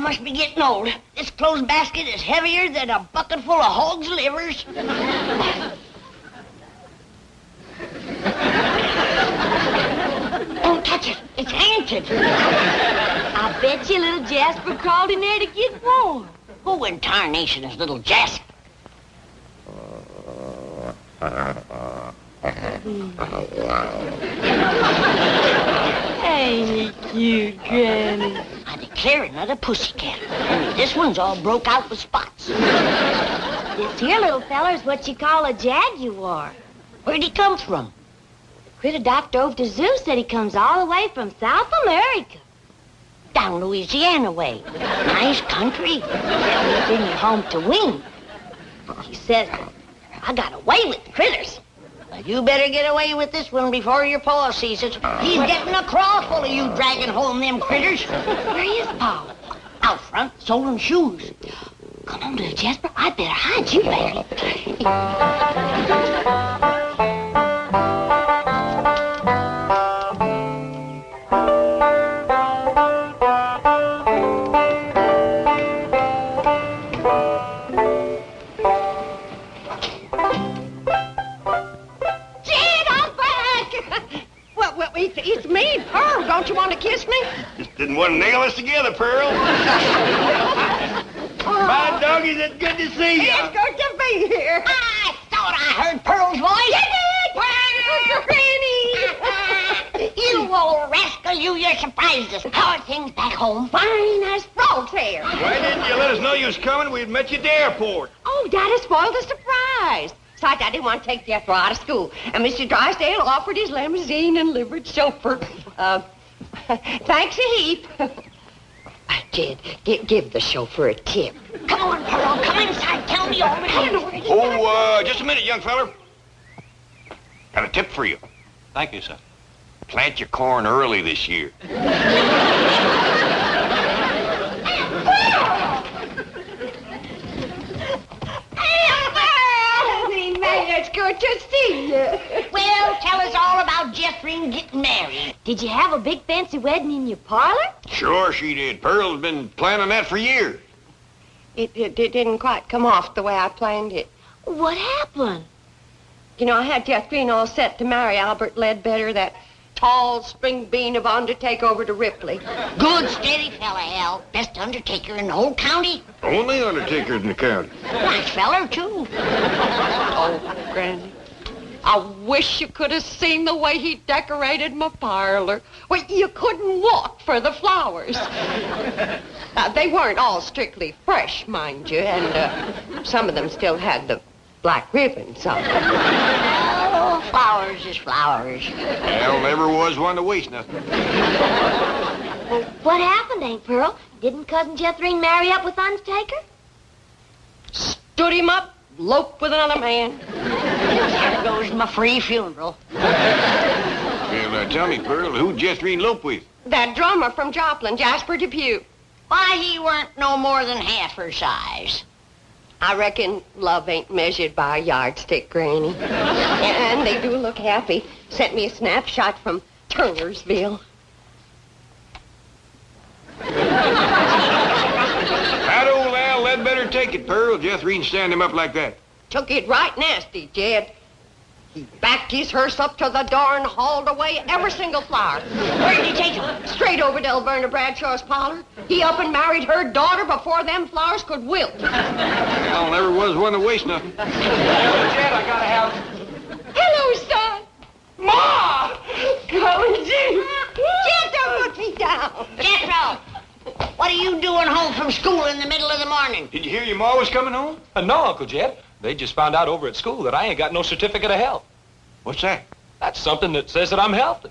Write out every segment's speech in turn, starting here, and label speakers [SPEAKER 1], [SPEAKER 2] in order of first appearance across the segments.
[SPEAKER 1] must be getting old. This clothes basket is heavier than a bucket full of hog's livers. Don't touch it. It's haunted.
[SPEAKER 2] I bet you little Jasper crawled in there to get warm.
[SPEAKER 1] Who in tarnation is little Jasper?
[SPEAKER 2] Ain't he cute, Granny?
[SPEAKER 1] I declare another pussycat. Only this one's all broke out with spots.
[SPEAKER 2] This here little feller's what you call a jaguar.
[SPEAKER 1] Where'd he come from?
[SPEAKER 2] Critter Doc drove to zoo, said he comes all the way from South America.
[SPEAKER 1] Down Louisiana way. Nice country.
[SPEAKER 2] He'll bring you home to wean.
[SPEAKER 1] He says, I got away with the critters. Well, you better get away with this one before your pa sees it. He's getting a craw full of you dragging home them critters.
[SPEAKER 2] Where is Pa?
[SPEAKER 1] Out front, soling shoes.
[SPEAKER 2] Come on, little Jasper. I better hide you better.
[SPEAKER 3] It's me, Pearl. Don't you want to kiss me?
[SPEAKER 4] Just didn't want to nail us together, Pearl. My doggies, it's good to see you.
[SPEAKER 3] It's good to be here.
[SPEAKER 1] I thought I heard Pearl's voice.
[SPEAKER 3] You did, Pearl!
[SPEAKER 1] You old rascal, you surprised us. How are things back home?
[SPEAKER 3] Fine as frog's hair.
[SPEAKER 4] Why didn't you let us know you was coming? We'd met you at the airport.
[SPEAKER 3] Oh, Daddy spoiled the surprise. Besides, I didn't want to take Jethro out of school. And Mr. Drysdale offered his limousine and livered chauffeur. Thanks a heap. Jed, give the chauffeur a tip.
[SPEAKER 1] Come on, Pearl. Come inside. Tell me all the news.
[SPEAKER 4] Oh, just a minute, young feller. Got a tip for you.
[SPEAKER 5] Thank you, sir.
[SPEAKER 4] Plant your corn early this year.
[SPEAKER 3] It's good to see you.
[SPEAKER 1] Well, tell us all about Jethrine getting married.
[SPEAKER 2] Did you have a big fancy wedding in your parlor?
[SPEAKER 4] Sure she did. Pearl's been planning that for years.
[SPEAKER 3] It didn't quite come off the way I planned it.
[SPEAKER 2] What happened?
[SPEAKER 3] You know, I had Jethrine all set to marry Albert Ledbetter, that tall spring bean of undertaker over to Ripley.
[SPEAKER 1] Good, steady fella, Al. Best undertaker in the whole county.
[SPEAKER 4] Only undertaker in the county.
[SPEAKER 1] Nice feller, too.
[SPEAKER 3] Oh, Granny, I wish you could have seen the way he decorated my parlor. Well, you couldn't walk for the flowers. They weren't all strictly fresh, mind you, and some of them still had the black ribbons on them.
[SPEAKER 1] Oh, flowers is flowers.
[SPEAKER 4] Al never was one to waste nothing.
[SPEAKER 2] Well, what happened, Aunt Pearl? Didn't Cousin Jethrine marry up with Undertaker?
[SPEAKER 3] Stood him up, eloped with another man.
[SPEAKER 1] There goes my free funeral.
[SPEAKER 4] Well, tell me, Pearl, who'd Jethrine elope with?
[SPEAKER 3] That drummer from Joplin, Jasper Depew.
[SPEAKER 1] Why, he weren't no more than half her size.
[SPEAKER 3] I reckon love ain't measured by a yardstick, Granny. And they do look happy. Sent me a snapshot from Turnersville.
[SPEAKER 4] How'd old Al Ledbetter take it, Pearl? Jethrine stand him up like that.
[SPEAKER 3] Took it right nasty, Jed. He backed his hearse up to the door and hauled away every single flower.
[SPEAKER 1] Where'd he take him?
[SPEAKER 3] Straight over to Elverna Bradshaw's parlor. He up and married her daughter before them flowers could wilt.
[SPEAKER 4] Al never was one to waste nothing.
[SPEAKER 5] Jed, I gotta have...
[SPEAKER 3] Hello, son. Ma! Golly gee. Jethro, put me down.
[SPEAKER 1] Jethro! What are you doing home from school in the middle of the morning?
[SPEAKER 4] Did you hear your ma was coming home?
[SPEAKER 5] No, Uncle Jed. They just found out over at school that I ain't got no certificate of health.
[SPEAKER 4] What's that?
[SPEAKER 5] That's something that says that I'm healthy.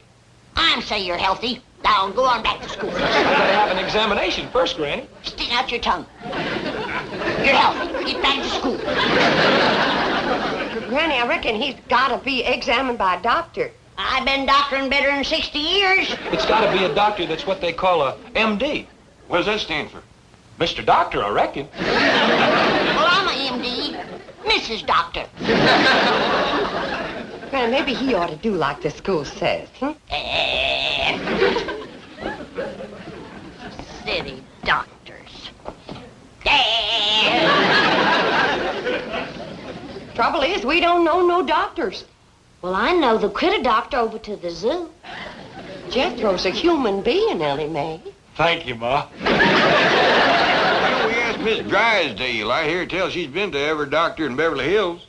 [SPEAKER 1] I'm say you're healthy. Now, go on back to school.
[SPEAKER 5] I gotta have an examination first, Granny.
[SPEAKER 1] Stick out your tongue. You're healthy. Get back to school.
[SPEAKER 3] Granny, I reckon he's got to be examined by a doctor.
[SPEAKER 1] I've been doctoring better than 60 years.
[SPEAKER 5] It's gotta be a doctor that's what they call a MD.
[SPEAKER 4] What does that stand for?
[SPEAKER 5] Mr. Doctor, I reckon.
[SPEAKER 1] Well, I'm a MD. Mrs. Doctor.
[SPEAKER 3] Granny, maybe he ought to do like the school says,
[SPEAKER 1] City doctors.
[SPEAKER 3] trouble is, we don't know no doctors.
[SPEAKER 2] Well, I know the critter doctor over to the zoo.
[SPEAKER 3] Jethro's a human being, Ellie Mae.
[SPEAKER 5] Thank you, Ma.
[SPEAKER 4] We asked Miss Drysdale. I hear tell she's been to every doctor in Beverly Hills.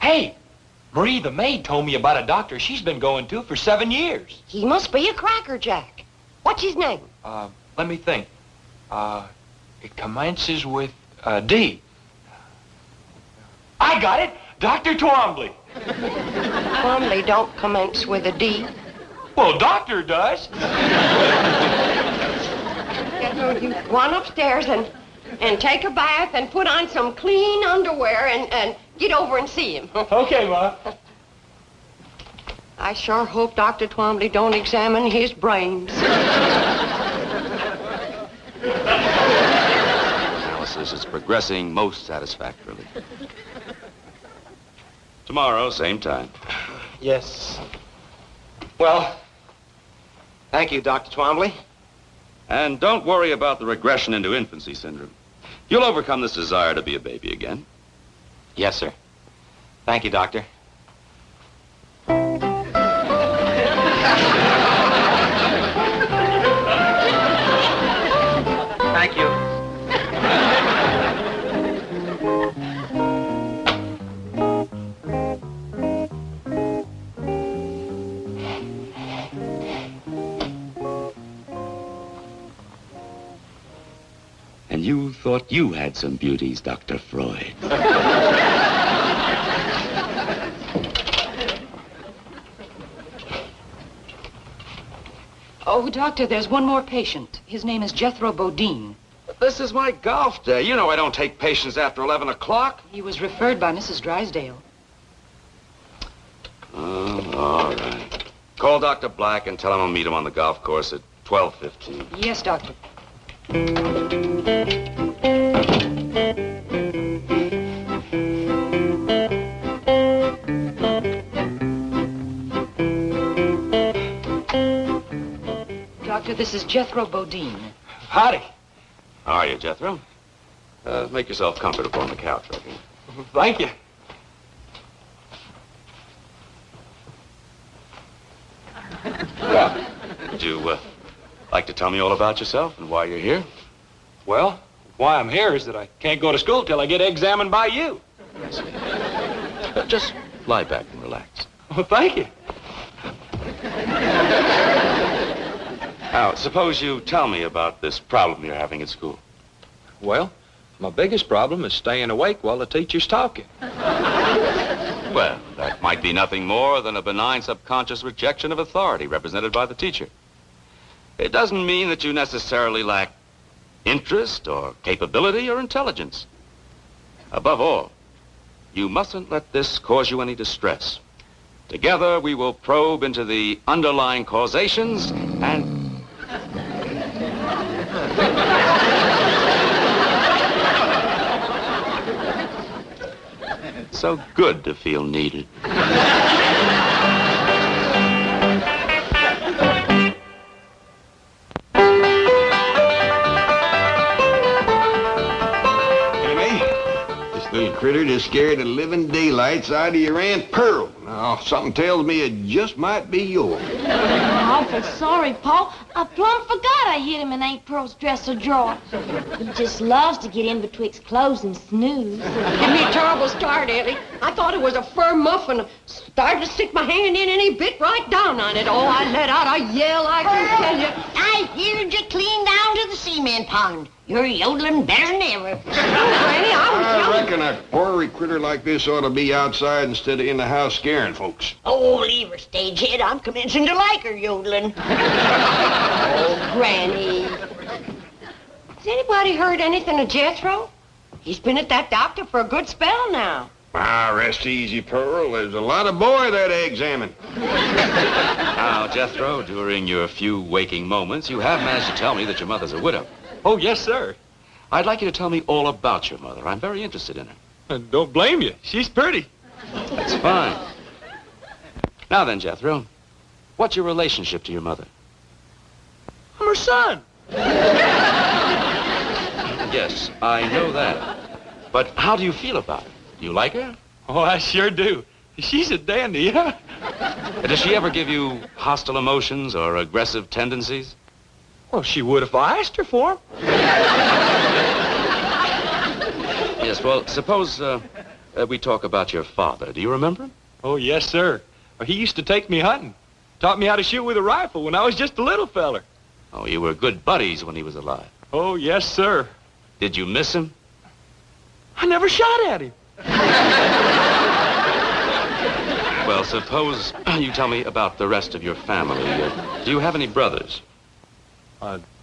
[SPEAKER 5] Hey, Marie, the maid, told me about a doctor she's been going to for 7 years.
[SPEAKER 3] He must be a crackerjack. What's his name?
[SPEAKER 5] Let me think. It commences with D. I got it! Dr. Twombly.
[SPEAKER 3] Twombly don't commence with a D.
[SPEAKER 5] Well, doctor does.
[SPEAKER 3] Jethro, you go on upstairs and take a bath and put on some clean underwear and get over and see him.
[SPEAKER 5] Okay, Ma.
[SPEAKER 3] I sure hope Dr. Twombly don't examine his brains.
[SPEAKER 6] Analysis is progressing most satisfactorily. Tomorrow, same time.
[SPEAKER 5] Yes. Well, thank you, Dr. Twombly.
[SPEAKER 6] And don't worry about the regression into infancy syndrome. You'll overcome this desire to be a baby again.
[SPEAKER 5] Yes, sir. Thank you, Doctor. Thank you.
[SPEAKER 6] And you thought you had some beauties, Dr. Freud.
[SPEAKER 7] Oh, Doctor, there's one more patient. His name is Jethro Bodine.
[SPEAKER 6] This is my golf day. You know I don't take patients after 11 o'clock.
[SPEAKER 7] He was referred by Mrs. Drysdale.
[SPEAKER 6] Oh, all right. Call Dr. Black and tell him I'll meet him on the golf course at 12:15.
[SPEAKER 7] Yes, Doctor. Doctor, this is Jethro Bodine.
[SPEAKER 5] Howdy.
[SPEAKER 6] How are you, Jethro? Make yourself comfortable on the couch right here.
[SPEAKER 5] Thank you.
[SPEAKER 6] Well, would you like to tell me all about yourself and why you're here?
[SPEAKER 5] Well, why I'm here is that I can't go to school till I get examined by you.
[SPEAKER 6] Just lie back and relax.
[SPEAKER 5] Well, thank you.
[SPEAKER 6] Now, suppose you tell me about this problem you're having at school.
[SPEAKER 5] Well, my biggest problem is staying awake while the teacher's talking.
[SPEAKER 6] Well, that might be nothing more than a benign subconscious rejection of authority represented by the teacher. It doesn't mean that you necessarily lack interest or capability or intelligence. Above all, you mustn't let this cause you any distress. Together, we will probe into the underlying causations and... So good to feel needed.
[SPEAKER 4] Little critter just scared the living daylights out of your Aunt Pearl. Now, something tells me it just might be yours.
[SPEAKER 2] I'm awful sorry, Paul. I plumb forgot I hid him in Aunt Pearl's dresser drawer. He just loves to get in betwixt clothes and snooze.
[SPEAKER 3] Give me a terrible start, Ellie. I thought it was a fur muffin. Started to stick my hand in and he bit right down on it. Oh, I let out a yell, I can tell you.
[SPEAKER 1] I heard you clean down to the cement pond. You're yodeling better than ever.
[SPEAKER 3] Granny,
[SPEAKER 4] I reckon a ornery critter like this ought to be outside instead of in the house scaring folks.
[SPEAKER 1] Oh, leave her, stagehead. I'm commencing to like her yodeling.
[SPEAKER 3] Oh, Granny. Has anybody heard anything of Jethro? He's been at that doctor for a good spell now.
[SPEAKER 4] Ah, rest easy, Pearl. There's a lot of boy that examine.
[SPEAKER 6] Now, Jethro, during your few waking moments, you have managed to tell me that your mother's a widow.
[SPEAKER 5] Oh, yes, sir.
[SPEAKER 6] I'd like you to tell me all about your mother. I'm very interested in her.
[SPEAKER 5] Don't blame you. She's pretty.
[SPEAKER 6] That's fine. Now then, Jethro, what's your relationship to your mother?
[SPEAKER 5] I'm her son.
[SPEAKER 6] Yes, I know that. But how do you feel about her? Do you like her?
[SPEAKER 5] Oh, I sure do. She's a dandy, huh?
[SPEAKER 6] Does she ever give you hostile emotions or aggressive tendencies?
[SPEAKER 5] Well, she would if I asked her for 'em.
[SPEAKER 6] Yes, well, suppose we talk about your father. Do you remember him?
[SPEAKER 5] Oh, yes, sir. He used to take me hunting. Taught me how to shoot with a rifle when I was just a little feller.
[SPEAKER 6] Oh, you were good buddies when he was alive.
[SPEAKER 5] Oh, yes, sir.
[SPEAKER 6] Did you miss him?
[SPEAKER 5] I never shot at him.
[SPEAKER 6] Well, suppose you tell me about the rest of your family. Do you have any brothers?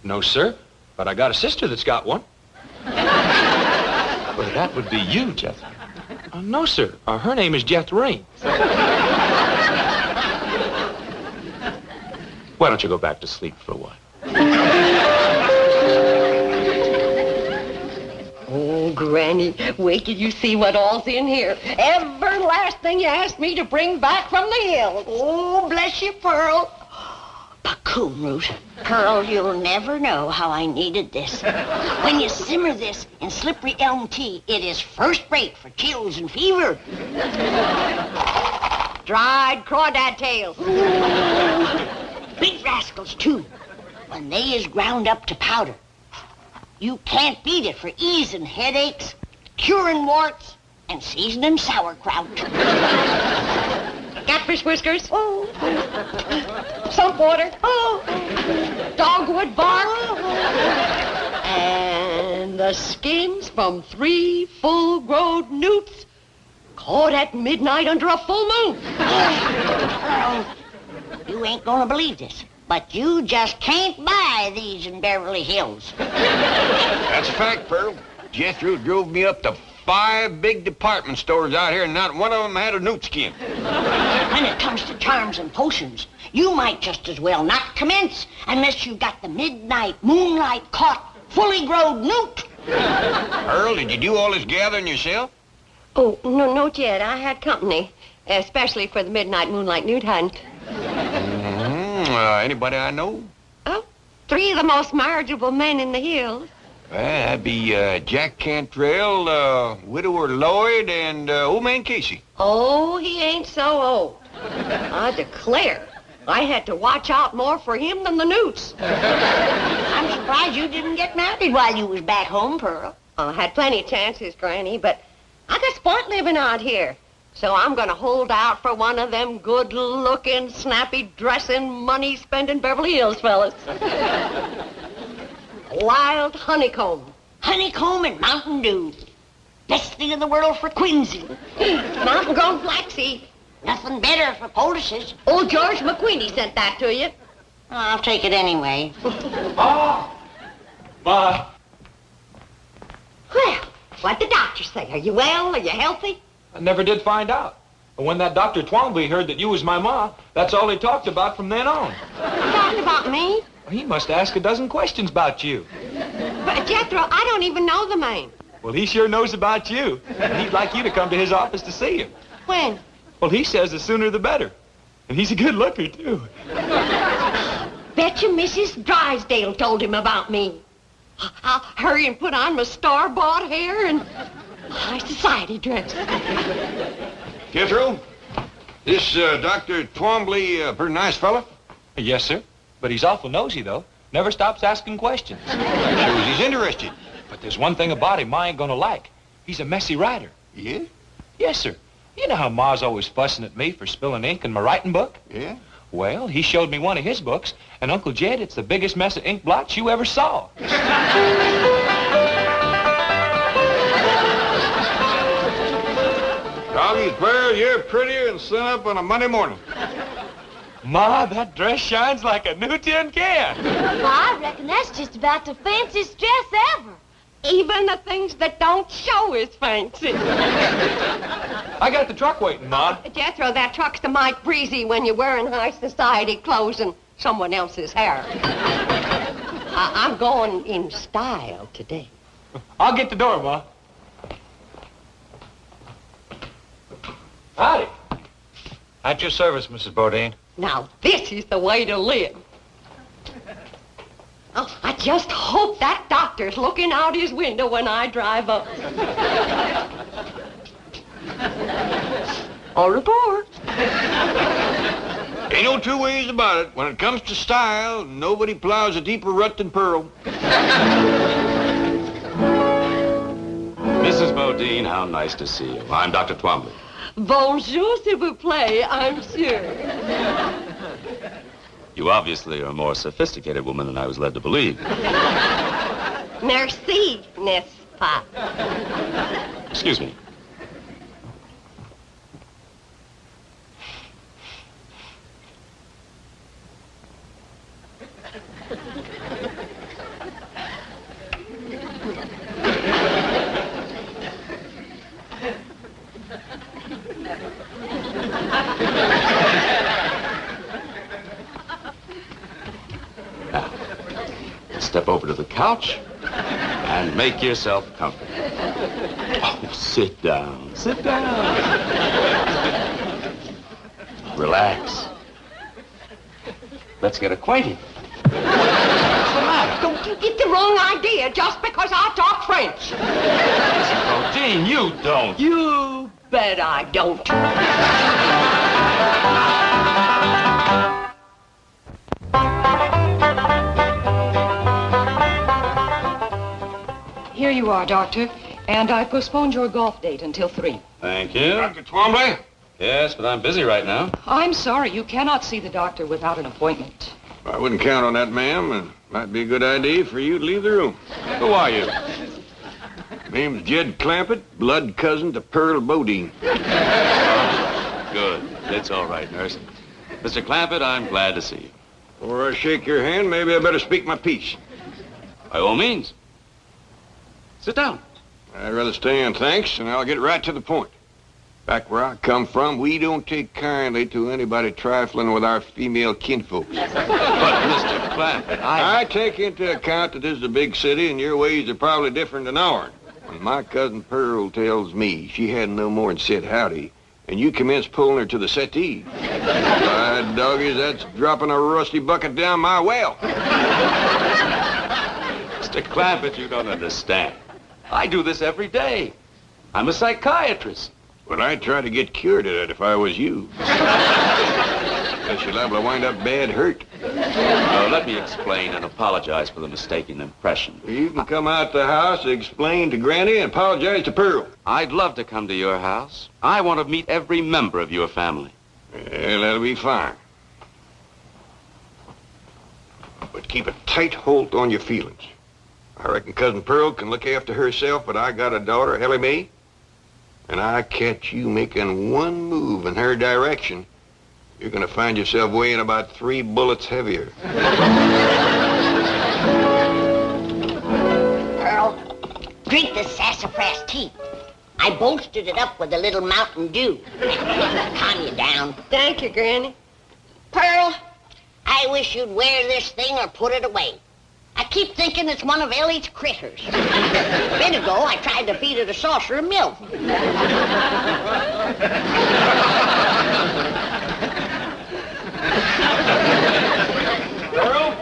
[SPEAKER 5] No, sir. But I got a sister that's got one.
[SPEAKER 6] Well, that would be you, Jethro.
[SPEAKER 5] No, sir. Her name is Jethrine.
[SPEAKER 6] Why don't you go back to sleep for a while?
[SPEAKER 3] Oh, Granny, wait till you see what all's in here. Every last thing you asked me to bring back from the hills.
[SPEAKER 1] Oh, bless you, Pearl. Pacoon root. Pearl, you'll never know how I needed this. When you simmer this in slippery elm tea, it is first rate for chills and fever.
[SPEAKER 3] Dried crawdad tails.
[SPEAKER 1] Big rascals, too. When they is ground up to powder. You can't beat it for easing headaches, curing warts, and seasoning sauerkraut.
[SPEAKER 3] Catfish whiskers. Oh. Sump water. Oh. Dogwood bark. And the skins from 3 full-grown newts caught at midnight under a full moon.
[SPEAKER 1] You ain't gonna believe this, but you just can't buy these in Beverly Hills.
[SPEAKER 4] That's a fact, Pearl. Jethro drove me up to 5 big department stores out here, and not one of them had a newt skin.
[SPEAKER 1] When it comes to charms and potions, you might just as well not commence unless you got the midnight moonlight caught fully grown newt.
[SPEAKER 4] Pearl, did you do all this gathering yourself?
[SPEAKER 3] Oh, no, not yet. I had company, especially for the midnight moonlight newt hunt.
[SPEAKER 4] Anybody I know?
[SPEAKER 3] Oh, 3 of the most marriageable men in the hills.
[SPEAKER 4] Well, that'd be Jack Cantrell, Widower Lloyd, and Old Man Casey.
[SPEAKER 3] Oh, he ain't so old. I declare, I had to watch out more for him than the newts.
[SPEAKER 1] I'm surprised you didn't get married while you was back home, Pearl.
[SPEAKER 3] I had plenty of chances, Granny, but I got sport living out here. So I'm gonna hold out for one of them good-looking, snappy-dressing, money-spending Beverly Hills fellas. Wild honeycomb.
[SPEAKER 1] Honeycomb and Mountain Dew. Best thing in the world for Quincy.
[SPEAKER 3] Mountain-grown flaxseed.
[SPEAKER 1] Nothing better for poultices.
[SPEAKER 3] Old George McQueenie sent that to you.
[SPEAKER 1] I'll take it anyway.
[SPEAKER 5] Ma!
[SPEAKER 3] Well, what'd the doctor say? Are you well? Are you healthy?
[SPEAKER 5] I never did find out. But when that Dr. Twombly heard that you was my ma, that's all he talked about from then on.
[SPEAKER 3] Talking about me?
[SPEAKER 5] He must ask a dozen questions about you.
[SPEAKER 3] But, Jethro, I don't even know the man.
[SPEAKER 5] Well, he sure knows about you. And he'd like you to come to his office to see him.
[SPEAKER 3] When?
[SPEAKER 5] Well, he says the sooner the better. And he's a good looker, too.
[SPEAKER 3] Bet you Mrs. Drysdale told him about me. I'll hurry and put on my star-bought hair and my society dress.
[SPEAKER 4] Jethro, this Dr. Twombly, pretty nice fella?
[SPEAKER 5] Yes, sir. But he's awful nosy, though. Never stops asking questions.
[SPEAKER 4] Shows he's interested.
[SPEAKER 5] But there's one thing about him Ma ain't gonna like. He's a messy writer.
[SPEAKER 4] Yeah?
[SPEAKER 5] Yes, sir. You know how Ma's always fussing at me for spilling ink in my writing book?
[SPEAKER 4] Yeah?
[SPEAKER 5] Well, he showed me one of his books, and Uncle Jed, it's the biggest mess of ink blots you ever saw.
[SPEAKER 4] Doggy's Pearl, you're prettier than sun up on a Monday morning.
[SPEAKER 5] Ma, that dress shines like a new tin can.
[SPEAKER 2] I reckon that's just about the fanciest dress ever.
[SPEAKER 3] Even the things that don't show is fancy.
[SPEAKER 5] I got the truck waiting, Ma.
[SPEAKER 3] Jethro, that truck's a mite breezy when you're wearing high society clothes and someone else's hair. I'm going in style today.
[SPEAKER 5] I'll get the door, Ma. Howdy.
[SPEAKER 8] At your service, Mrs. Bodine.
[SPEAKER 3] Now, this is the way to live. Oh, I just hope that doctor's looking out his window when I drive up. Au revoir.
[SPEAKER 4] Ain't no two ways about it. When it comes to style, nobody plows a deeper rut than Pearl.
[SPEAKER 6] Mrs. Bodine, how nice to see you. I'm Dr. Twombly.
[SPEAKER 3] Bonjour, s'il vous plaît, I'm sure.
[SPEAKER 6] You obviously are a more sophisticated woman than I was led to believe.
[SPEAKER 3] Merci, n'est-ce pas?
[SPEAKER 6] Excuse me. Step over to the couch and make yourself comfortable. Oh, sit down. Sit down. Relax. Let's get acquainted. What's the matter?
[SPEAKER 3] Don't you get the wrong idea just because I talk French.
[SPEAKER 5] Mrs. Bodine, you don't.
[SPEAKER 3] You bet I don't.
[SPEAKER 7] Here you are, Doctor. And I postponed your golf date until 3.
[SPEAKER 6] Thank you.
[SPEAKER 4] Dr. Twombly?
[SPEAKER 6] Yes, but I'm busy right now.
[SPEAKER 7] I'm sorry, you cannot see the doctor without an appointment.
[SPEAKER 4] I wouldn't count on that, ma'am. It might be a good idea for you to leave the room.
[SPEAKER 6] Who are you?
[SPEAKER 4] Name's Jed Clampett, blood cousin to Pearl Bodine.
[SPEAKER 6] Good. It's all right, nurse. Mr. Clampett, I'm glad to see you.
[SPEAKER 4] Before I shake your hand, maybe I better speak my piece.
[SPEAKER 6] By all means. Sit down.
[SPEAKER 4] I'd rather stand, thanks, and I'll get right to the point. Back where I come from, we don't take kindly to anybody trifling with our female kinfolks.
[SPEAKER 6] But, Mr. Clampett,
[SPEAKER 4] I take into account that this is a big city and your ways are probably different than ours. When my cousin Pearl tells me she hadn't no more than said howdy, and you commence pulling her to the settee, by doggies, that's dropping a rusty bucket down my well.
[SPEAKER 6] Mr. Clampett, you don't understand. I do this every day. I'm a psychiatrist.
[SPEAKER 4] Well, I'd try to get cured of it if I was you. Guess you're liable to wind up bad hurt.
[SPEAKER 6] Let me explain and apologize for the mistaken impression.
[SPEAKER 4] You can come out the house, explain to Granny, and apologize to Pearl.
[SPEAKER 6] I'd love to come to your house. I want to meet every member of your family.
[SPEAKER 4] Well, that'll be fine. But keep a tight hold on your feelings. I reckon Cousin Pearl can look after herself, but I got a daughter, Ellie Mae, and I catch you making one move in her direction, you're going to find yourself weighing about 3 bullets heavier.
[SPEAKER 1] Pearl, drink the sassafras tea. I bolstered it up with a little Mountain Dew. Calm you down.
[SPEAKER 3] Thank you, Granny.
[SPEAKER 1] Pearl, I wish you'd wear this thing or put it away. I keep thinking it's one of Ellie's critters. A bit ago, I tried to feed it a saucer of milk.
[SPEAKER 4] Pearl?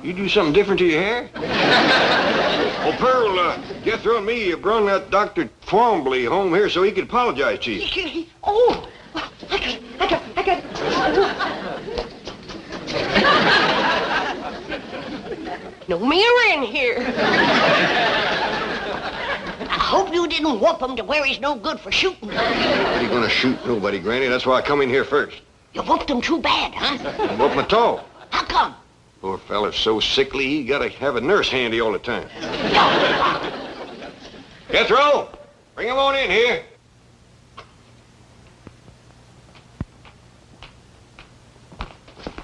[SPEAKER 4] You do something different to your hair? Oh, Pearl, Jethro and me brought that Dr. Twombly home here so he could apologize to you.
[SPEAKER 3] Oh, I got. No mirror in here.
[SPEAKER 1] I hope you didn't whoop him to where he's no good for shooting.
[SPEAKER 4] Nobody gonna shoot nobody, Granny. That's why I come in here first.
[SPEAKER 1] You whooped him too bad, huh?
[SPEAKER 4] I whooped my toe.
[SPEAKER 1] How come?
[SPEAKER 4] Poor fella's so sickly, he gotta have a nurse handy all the time. Jethro, bring him on in here.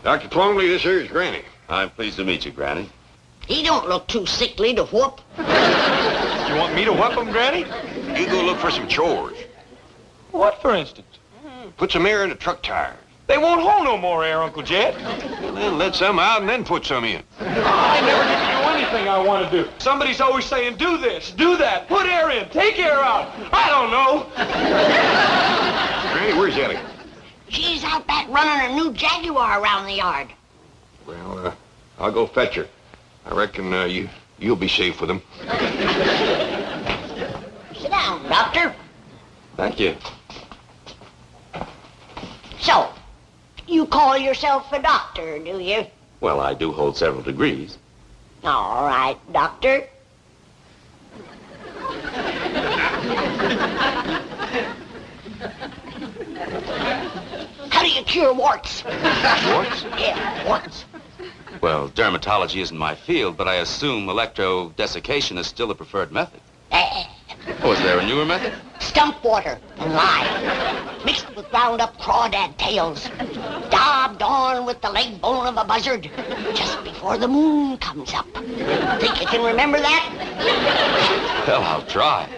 [SPEAKER 4] Dr. Twombly, this here is Granny.
[SPEAKER 6] I'm pleased to meet you, Granny.
[SPEAKER 1] He don't look too sickly to whoop.
[SPEAKER 5] You want me to whoop him, Granny?
[SPEAKER 4] You go look for some chores.
[SPEAKER 5] What, for instance?
[SPEAKER 4] Put some air in the truck tires.
[SPEAKER 5] They won't hold no more air, Uncle Jed.
[SPEAKER 4] Well, then let some out and then put some in.
[SPEAKER 5] I never get to do anything I want to do. Somebody's always saying, do this, do that, put air in, take air out. I don't know.
[SPEAKER 4] Granny, where's Ellie?
[SPEAKER 1] She's out back running her new Jaguar around the yard.
[SPEAKER 4] Well, I'll go fetch her. I reckon you'll be safe with him.
[SPEAKER 6] Thank you.
[SPEAKER 1] So, you call yourself a doctor, do you?
[SPEAKER 6] Well, I do hold several degrees.
[SPEAKER 1] All right, doctor. How do you cure warts?
[SPEAKER 6] Warts?
[SPEAKER 1] Yeah, warts.
[SPEAKER 6] Well, dermatology isn't my field, but I assume electrodesiccation is still the preferred method. Oh, is there a newer method?
[SPEAKER 1] Stump water and lye, mixed with ground up crawdad tails, daubed on with the leg bone of a buzzard, just before the moon comes up. Think you can remember that?
[SPEAKER 6] Well, I'll try.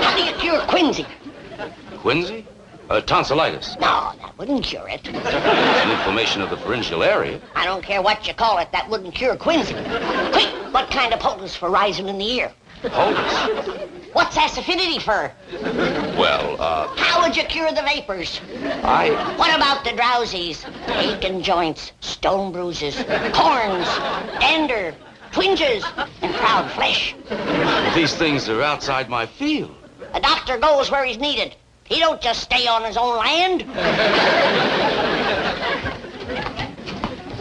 [SPEAKER 1] How do you cure quinsy?
[SPEAKER 6] Quinsy? Tonsillitis.
[SPEAKER 1] No, that wouldn't cure it.
[SPEAKER 6] An inflammation of the pharyngeal area.
[SPEAKER 1] I don't care what you call it, that wouldn't cure quinsy. Quick, what kind of poultice for rising in the ear?
[SPEAKER 6] Poultice?
[SPEAKER 1] What's acidity for?
[SPEAKER 6] Well,
[SPEAKER 1] How would you cure the vapors? What about the drowsies, aching joints, stone bruises, corns, dander, twinges, and proud flesh?
[SPEAKER 6] These things are outside my field.
[SPEAKER 1] A doctor goes where he's needed. He don't just stay on his own land.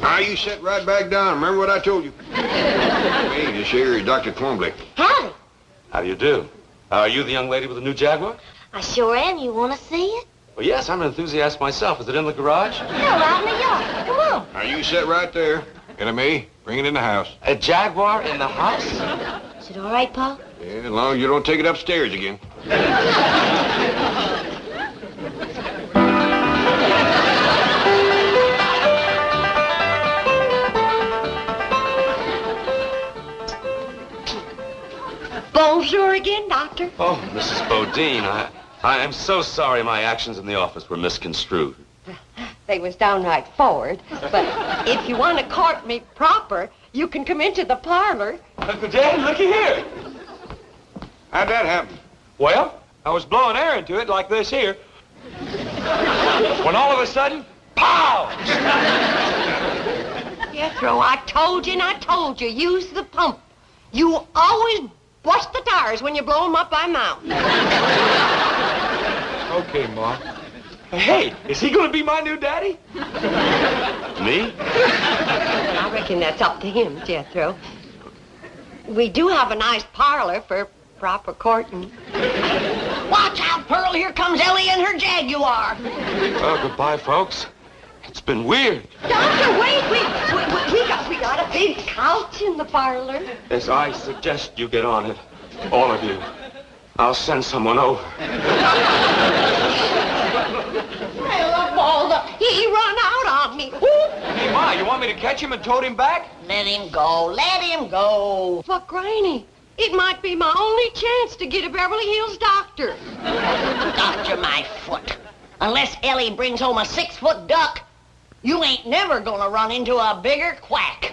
[SPEAKER 4] Now, you sit right back down. Remember what I told you. Hey, this here is Dr. Twombly.
[SPEAKER 1] Howdy.
[SPEAKER 6] How do you do? Are you the young lady with the new Jaguar?
[SPEAKER 2] I sure am. You want to see it?
[SPEAKER 6] Well, yes, I'm an enthusiast myself. Is it in the garage?
[SPEAKER 2] Yeah, out in the yard. Come on.
[SPEAKER 4] Now, you sit right there. Enemy, bring it in the house.
[SPEAKER 6] A Jaguar in the house?
[SPEAKER 2] Is it all right, Pa?
[SPEAKER 4] Yeah, as long as you don't take it upstairs again.
[SPEAKER 3] Bonjour again, Doctor.
[SPEAKER 6] Oh, Mrs. Bodine, I am so sorry my actions in the office were misconstrued.
[SPEAKER 3] They was downright forward, but if you want to court me proper, you can come into the parlor.
[SPEAKER 5] Uncle Dan, looky here.
[SPEAKER 4] How'd that happen?
[SPEAKER 5] Well, I was blowing air into it like this here. When all of a sudden, pow!
[SPEAKER 3] Jethro, I told you and I told you, use the pump. You always bust the tires when you blow them up by mouth.
[SPEAKER 5] Okay, Ma. Hey, is he going to be my new daddy?
[SPEAKER 6] Me?
[SPEAKER 3] I reckon that's up to him, Jethro. We do have a nice parlor for proper courting.
[SPEAKER 1] Watch out, Pearl. Here comes Ellie and her Jaguar.
[SPEAKER 6] Well, goodbye, folks. It's been weird.
[SPEAKER 3] Doctor, wait. We got a big couch in the parlor.
[SPEAKER 6] As I suggest you get on it, all of you. I'll send someone over.
[SPEAKER 3] Well, Balda, he run out on me.
[SPEAKER 5] Hey, Ma, you want me to catch him and tote him back?
[SPEAKER 1] Let him go. Let him go.
[SPEAKER 3] But, Granny, it might be my only chance to get a Beverly Hills doctor.
[SPEAKER 1] Doctor my foot. Unless Ellie brings home a 6-foot duck, you ain't never gonna run into a bigger quack.